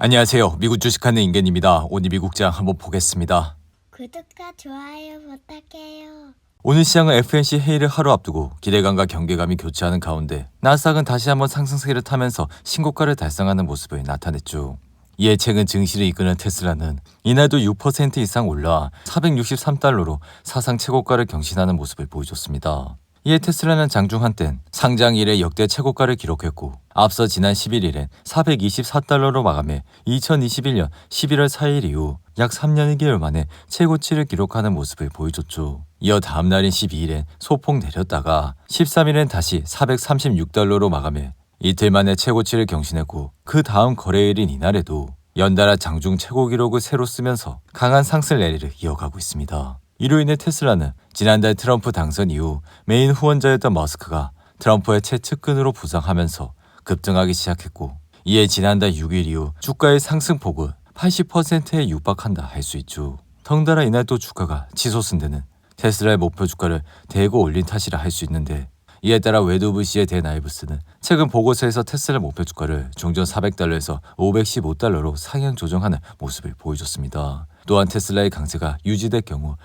안녕하세요. 미국 주식하는 인겐입니다. 오늘 미국장 한번 보겠습니다. 구독과 좋아요 부탁해요. 오늘 시장은 FOMC 회의를 하루 앞두고 기대감과 경계감이 교차하는 가운데 나스닥은 다시 한번 상승세를 타면서 신고가를 달성하는 모습을 나타냈죠. 이에 최근 증시를 이끄는 테슬라는 이날도 6% 이상 올라 463달러로 사상 최고가를 경신하는 모습을 보여줬습니다. 이에 테슬라는 장중 한땐 상장 이래 역대 최고가를 기록했고 앞서 지난 11일엔 424달러로 마감해 2021년 11월 4일 이후 약 3년 2개월 만에 최고치를 기록하는 모습을 보여줬죠. 이어 다음날인 12일엔 소폭 내렸다가 13일엔 다시 436달러로 마감해 이틀 만에 최고치를 경신했고 그 다음 거래일인 이날에도 연달아 장중 최고 기록을 새로 쓰면서 강한 상승 랠리를 이어가고 있습니다. 이로 인해 테슬라는 지난달 트럼프 당선 이후 메인 후원자였던 머스크가 트럼프의 최측근으로 부상하면서 급등하기 시작했고 이에 지난달 6일 이후 주가의 상승폭은 80%에 육박한다 할 수 있죠. 덩달아 이날 또 주가가 치솟은 데는 테슬라의 목표 주가를 대거 올린 탓이라 할 수 있는데 이에 따라 웨드부시의 댄아이브스는 최근 보고서에서 테슬라 목표 주가를 종전 400달러에서 515달러로 상향 조정하는 모습을 보여줬습니다. 또한 테슬라의 강세가 유지될 경우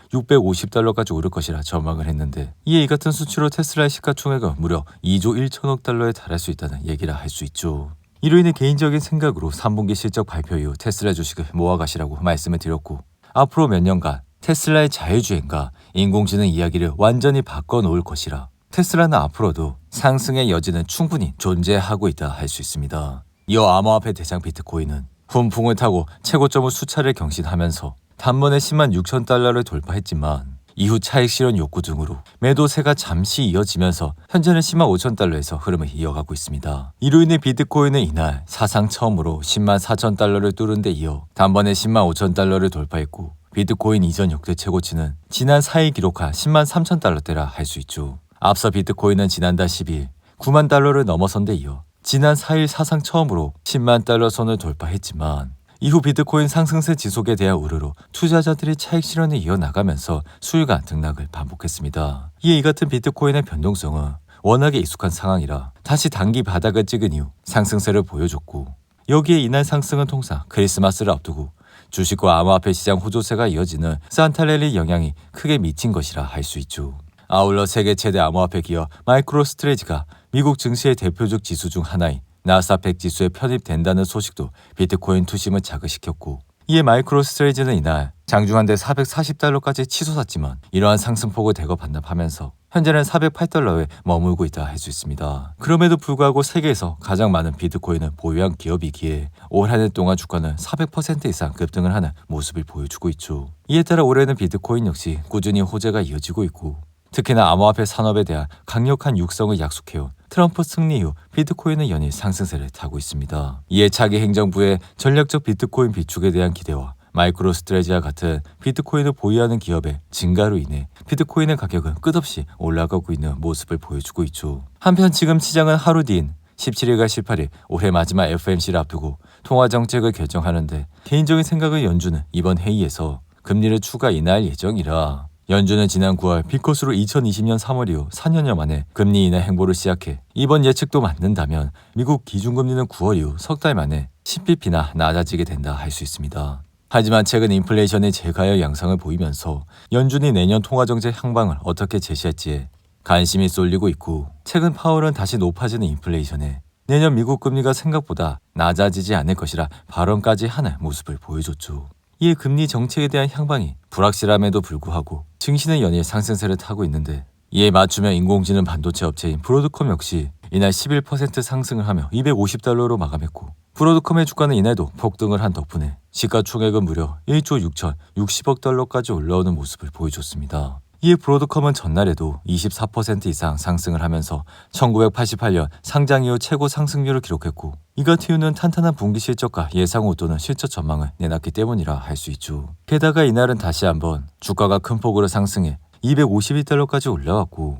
650달러까지 오를 것이라 전망을 했는데 이에 이 같은 수치로 테슬라의 시가총액은 무려 2조 1천억 달러에 달할 수 있다는 얘기라 할 수 있죠. 이로 인해 개인적인 생각으로 3분기 실적 발표 이후 테슬라 주식을 모아가시라고 말씀을 드렸고 앞으로 몇 년간 테슬라의 자율주행과 인공지능 이야기를 완전히 바꿔놓을 것이라 테슬라는 앞으로도 상승의 여지는 충분히 존재하고 있다 할 수 있습니다. 이어 암호화폐 대장 비트코인은 훈풍을 타고 최고점을 수차례 경신하면서 단번에 10만 6천 달러를 돌파했지만 이후 차익 실현 욕구 등으로 매도세가 잠시 이어지면서 현재는 10만 5천 달러에서 흐름을 이어가고 있습니다. 이로 인해 비트코인은 이날 사상 처음으로 10만 4천 달러를 뚫은 데 이어 단번에 10만 5천 달러를 돌파했고 비트코인 이전 역대 최고치는 지난 4일 기록한 10만 3천 달러대라 할 수 있죠. 앞서 비트코인은 지난달 10일 9만 달러를 넘어선 데 이어 지난 4일 사상 처음으로 10만 달러 선을 돌파했지만 이후 비트코인 상승세 지속에 대한 우려로 투자자들이 차익 실현을 이어나가면서 수익안 등락을 반복했습니다. 이에 이 같은 비트코인의 변동성은 워낙에 익숙한 상황이라 다시 단기 바닥을 찍은 이후 상승세를 보여줬고 여기에 이날 상승은 통상 크리스마스를 앞두고 주식과 암호화폐 시장 호조세가 이어지는 산타랠리 영향이 크게 미친 것이라 할 수 있죠. 아울러 세계 최대 암호화폐 기업 마이크로스트레지가 미국 증시의 대표적 지수 중 하나인 나스닥 100 지수에 편입된다는 소식도 비트코인 투심을 자극시켰고 이에 마이크로스트레지는 이날 장중한 데 440달러까지 치솟았지만 이러한 상승폭을 대거 반납하면서 현재는 408달러에 머물고 있다 할 수 있습니다. 그럼에도 불구하고 세계에서 가장 많은 비트코인을 보유한 기업이기에 올 한 해 동안 주가는 400% 이상 급등을 하는 모습을 보여주고 있죠. 이에 따라 올해는 비트코인 역시 꾸준히 호재가 이어지고 있고 특히나 암호화폐 산업에 대한 강력한 육성을 약속해온 트럼프 승리 이후 비트코인은 연일 상승세를 타고 있습니다. 이에 차기 행정부의 전략적 비트코인 비축에 대한 기대와 마이크로스트레지와 같은 비트코인을 보유하는 기업의 증가로 인해 비트코인의 가격은 끝없이 올라가고 있는 모습을 보여주고 있죠. 한편 지금 시장은 하루 뒤인 17일과 18일 올해 마지막 FOMC를 앞두고 통화정책을 결정하는데 개인적인 생각은 연준은 이번 회의에서 금리를 추가 인하할 예정이라 연준은 지난 9월 피컷으로 2020년 3월 이후 4년여 만에 금리 인하 행보를 시작해 이번 예측도 맞는다면 미국 기준금리는 9월 이후 석 달 만에 10bp나 낮아지게 된다 할 수 있습니다. 하지만 최근 인플레이션이 재가열 양상을 보이면서 연준이 내년 통화정책 향방을 어떻게 제시할지에 관심이 쏠리고 있고 최근 파월은 다시 높아지는 인플레이션에 내년 미국 금리가 생각보다 낮아지지 않을 것이라 발언까지 하는 모습을 보여줬죠. 이에 금리 정책에 대한 향방이 불확실함에도 불구하고 증시는 연일 상승세를 타고 있는데 이에 맞추며 인공지능 반도체 업체인 브로드컴 역시 이날 11% 상승을 하며 250달러로 마감했고 브로드컴의 주가는 이날도 폭등을 한 덕분에 시가총액은 무려 1조 6,060억 달러까지 올라오는 모습을 보여줬습니다. 이에 브로드컴은 전날에도 24% 이상 상승을 하면서 1988년 상장 이후 최고 상승률을 기록했고 이 같은 이유는 탄탄한 분기 실적과 예상 호또는 실적 전망을 내놨기 때문이라 할 수 있죠. 게다가 이날은 다시 한번 주가가 큰 폭으로 상승해 252달러까지 올라왔고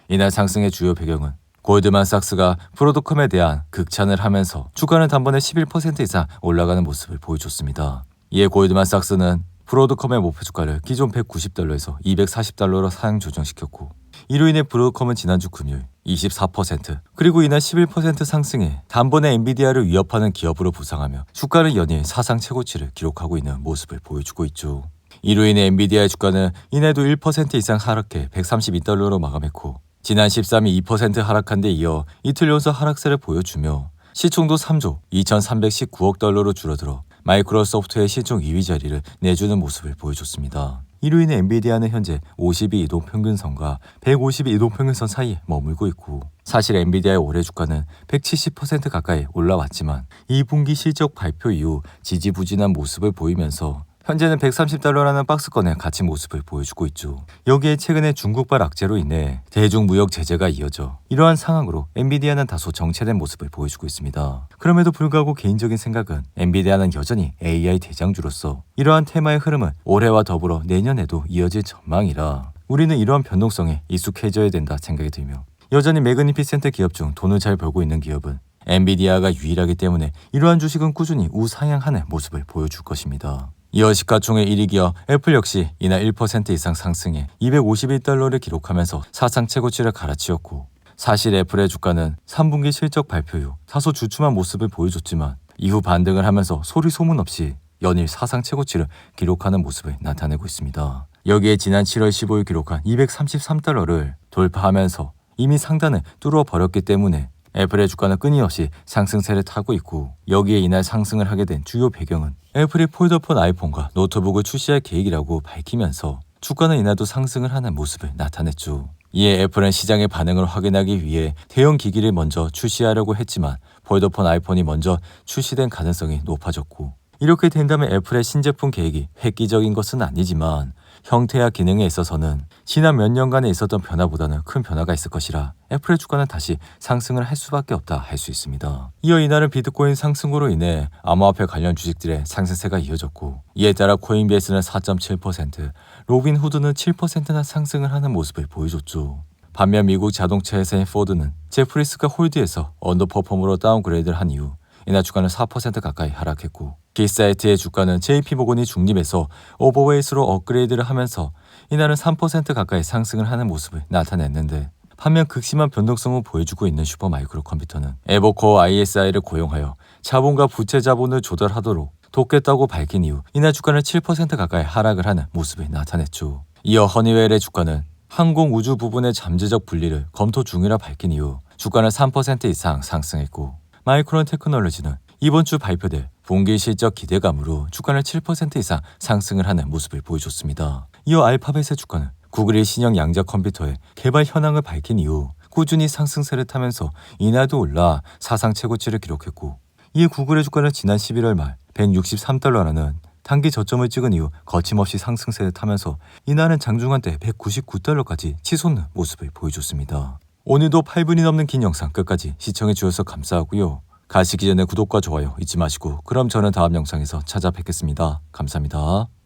이날 상승의 주요 배경은 골드만삭스가 브로드컴에 대한 극찬을 하면서 주가는 단번에 11% 이상 올라가는 모습을 보여줬습니다. 이에 골드만삭스는 브로드컴의 목표 주가를 기존 190달러에서 240달러로 상향 조정시켰고 이로 인해 브로드컴은 지난주 금요일 24%, 그리고 이날 11% 상승해 단번에 엔비디아를 위협하는 기업으로 부상하며 주가는 연일 사상 최고치를 기록하고 있는 모습을 보여주고 있죠. 이로 인해 엔비디아의 주가는 이날도 1% 이상 하락해 132달러로 마감했고 지난 13일 2% 하락한 데 이어 이틀 연속 하락세를 보여주며 시총도 3조 2319억 달러로 줄어들어 마이크로소프트의 시총 2위 자리를 내주는 모습을 보여줬습니다. 이로 인해 엔비디아는 현재 52 이동평균선과 150 이동평균선 사이에 머물고 있고 사실 엔비디아의 올해 주가는 170% 가까이 올라왔지만 2분기 실적 발표 이후 지지부진한 모습을 보이면서 현재는 130달러라는 박스권에 갇힌 모습을 보여주고 있죠. 여기에 최근에 중국발 악재로 인해 대중무역 제재가 이어져 이러한 상황으로 엔비디아는 다소 정체된 모습을 보여주고 있습니다. 그럼에도 불구하고 개인적인 생각은 엔비디아는 여전히 AI 대장주로서 이러한 테마의 흐름은 올해와 더불어 내년에도 이어질 전망이라 우리는 이러한 변동성에 익숙해져야 된다 생각이 들며 여전히 매그니피센트 기업 중 돈을 잘 벌고 있는 기업은 엔비디아가 유일하기 때문에 이러한 주식은 꾸준히 우상향하는 모습을 보여줄 것입니다. 이어 시가총액 1위 기업 애플 역시 이날 1% 이상 상승해 251달러를 기록하면서 사상 최고치를 갈아치웠고 사실 애플의 주가는 3분기 실적 발표 후 다소 주춤한 모습을 보여줬지만 이후 반등을 하면서 소리 소문 없이 연일 사상 최고치를 기록하는 모습을 나타내고 있습니다. 여기에 지난 7월 15일 기록한 233달러를 돌파하면서 이미 상단을 뚫어버렸기 때문에 애플의 주가는 끊임없이 상승세를 타고 있고 여기에 이날 상승을 하게 된 주요 배경은 애플이 폴더폰 아이폰과 노트북을 출시할 계획이라고 밝히면서 주가는 이날도 상승을 하는 모습을 나타냈죠. 이에 애플은 시장의 반응을 확인하기 위해 대형 기기를 먼저 출시하려고 했지만 폴더폰 아이폰이 먼저 출시된 가능성이 높아졌고 이렇게 된다면 애플의 신제품 계획이 획기적인 것은 아니지만 형태와 기능에 있어서는 지난 몇 년간에 있었던 변화보다는 큰 변화가 있을 것이라 애플의 주가는 다시 상승을 할 수밖에 없다 할 수 있습니다. 이어 이날은 비트코인 상승으로 인해 암호화폐 관련 주식들의 상승세가 이어졌고 이에 따라 코인베이스는 4.7%, 로빈후드는 7%나 상승을 하는 모습을 보여줬죠. 반면 미국 자동차 회사인 포드는 제프리스가 홀드에서 언더퍼폼으로 다운그레이드를 한 이후 이날 주가는 4% 가까이 하락했고 기사이트의 주가는 JP모건이 중립에서 오버웨이스로 업그레이드를 하면서 이날은 3% 가까이 상승을 하는 모습을 나타냈는데 반면 극심한 변동성을 보여주고 있는 슈퍼마이크로 컴퓨터는 에버코어 ISI를 고용하여 자본과 부채 자본을 조달하도록 돕겠다고 밝힌 이후 이날 주가는 7% 가까이 하락을 하는 모습을 나타냈죠. 이어 허니웰의 주가는 항공 우주 부분의 잠재적 분리를 검토 중이라 밝힌 이후 주가는 3% 이상 상승했고 마이크론 테크놀로지는 이번 주 발표될 분기 실적 기대감으로 주가는 7% 이상 상승을 하는 모습을 보여줬습니다. 이어 알파벳의 주가는 구글의 신형 양자 컴퓨터의 개발 현황을 밝힌 이후 꾸준히 상승세를 타면서 이날도 올라 사상 최고치를 기록했고 이에 구글의 주가는 지난 11월 말 163달러라는 단기 저점을 찍은 이후 거침없이 상승세를 타면서 이날은 장중한 때 199달러까지 치솟는 모습을 보여줬습니다. 오늘도 8분이 넘는 긴 영상 끝까지 시청해 주셔서 감사하고요. 가시기 전에 구독과 좋아요 잊지 마시고 그럼 저는 다음 영상에서 찾아뵙겠습니다. 감사합니다.